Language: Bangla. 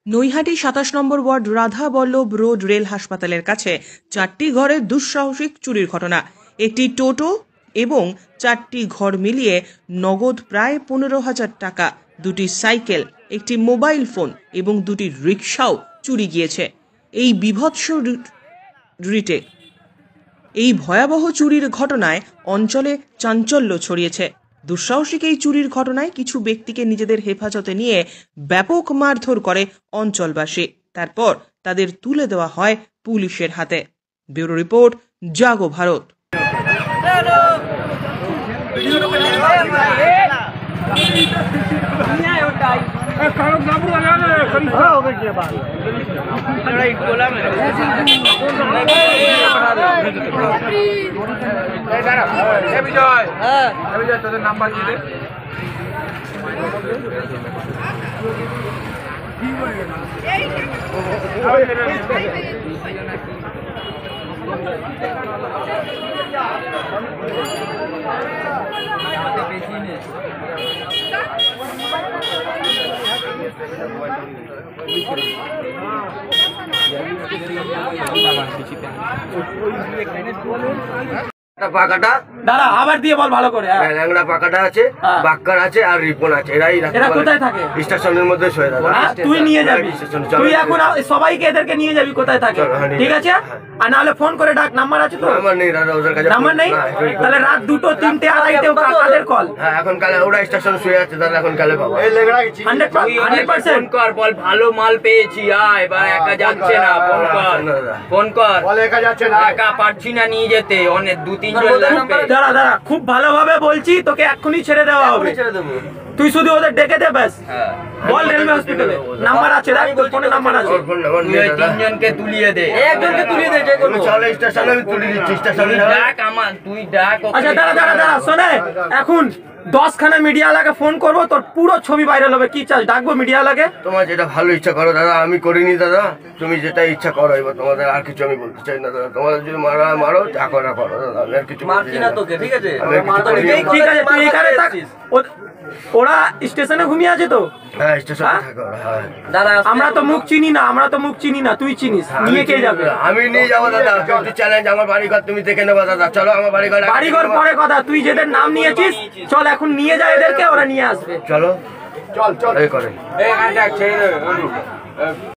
Naihati ২৭ number ward Radha Ballabh road rail হাসপাতালের কাছে ৪টি ঘরে দুঃসাহসিক চুরির ঘটনা। একটি টোটো এবং ৪টি ঘর মিলিয়ে নগদ প্রায় ১৫,০০০ টাকা, ২টি সাইকেল, একটি মোবাইল ফোন এবং ২টি রিকশাও চুরি গিয়েছে। এই বিভৎস রিটে এই ভয়াবহ চুরির ঘটনায় অঞ্চলে চাঞ্চল্য ছড়িয়েছে। দুঃসাহসিক এই চুরির ঘটনায় কিছু ব্যক্তিকে নিজেদের হেফাজতে নিয়ে ব্যাপক মারধর করে অঞ্চলবাসী। তারপর তাদের তুলে দেওয়া হয় পুলিশের হাতে। ব্যুরো রিপোর্ট, জাগো ভারত। বিজয় তোদের নাম্বার দিয়ে দে। পাকাটা দাঁড়া আবার দিয়ে বল ভালো করে। ল্যাংড়া পাকাটা আছে, বাক্কার আছে আর রিপন আছে। এরা কোথায় থাকে? স্টেশনের মধ্যে শোয় দাদা। তুই নিয়ে যাবি, তুই এখন সবাইকে এদেরকে নিয়ে যাবি কোথায় থাকে, ঠিক আছে? আর নাহলে ফোন করে ডাক। নাম্বার আছে তো? নাম্বার নেই দাদা, ওদের কাছে নাম্বার নেই। তাহলে রাত 2টো 3টে আড়াইটে কাদের কল? হ্যাঁ এখন কালে ওরা স্টেশন শুয়ে আছে দাদা, এখন কালে পাবো। এই ল্যাংড়া 100% ফোন কর, বল ভালো মাল পেয়েছি, আয় বা একা যাচ্ছে না, ফোন কর, ফোন কর। বল একা যাচ্ছে না, একা পারছি না নিয়ে যেতে, অনেক 2-3 জন লাগবে। দাঁড়া দাঁড়া, খুব ভালোভাবে বলছি, তোকে এক্ষুনি ছেড়ে দেওয়া হবে। ছেড়ে দেবো। তুই শুধু ওদের ডেকে দে ব্যাস। বল রেলওয়ে হসপিটালে নাম্বার আছে, দেখ তোর ফোনে নাম্বার আছে। ওর ফোন নাম্বার তুই নেই ওই দাদা। 3 জনকে তুলিয়ে দে, একজনকে তুলিয়ে দে যে কোনো। চলে স্টেশনে, আমি তুলে দিচ্ছি স্টেশনে। ডাক আমার, তুই ডাক। আচ্ছা দাঁড়া দাঁড়া দাঁড়া, শোনে, এখন 10খানা মিডিয়াওয়ালাকে ফোন করবো, তোর পুরো ছবি ভাইরাল হবে। কি চাস, ডাকবো মিডিয়াওয়ালাকে? তোমার যেটা ভালো ইচ্ছা করো দাদা, আমি করিনি দাদা। তুমি যেটা ইচ্ছা করো, এবার তোমাদের আর কিছু আমি বলতে চাই না দাদা। তোমাদের যদি মারো যা করা করো দাদা, আমি আর কিছু মারছি না তোকে, ঠিক আছে? আমি আর কিছু করিনি। ঠিক আছে, তুই এখানে থাক। ওরা স্টেশনে ঘুমিয়ে আছে তো? হ্যাঁ স্টেশনে থাকো। হ্যাঁ দাদা আমরা তো মুখ চিনি না, তুই চিনিস। নিয়ে কে যাবে? আমি নিয়ে যাবো দাদা। একটু চ্যালেঞ্জ, আমার বাড়িঘর তুমি দেখে নেবো দাদা। চলো আমার বাড়িঘর। বাড়িঘর পরে কথা, তুই যেদের নাম নিয়েছিস চল এখন নিয়ে যা এদেরকে, ওরা নিয়ে আসবে। চলো চল চল এই করেন। এই ডাক ছেড়ে দে।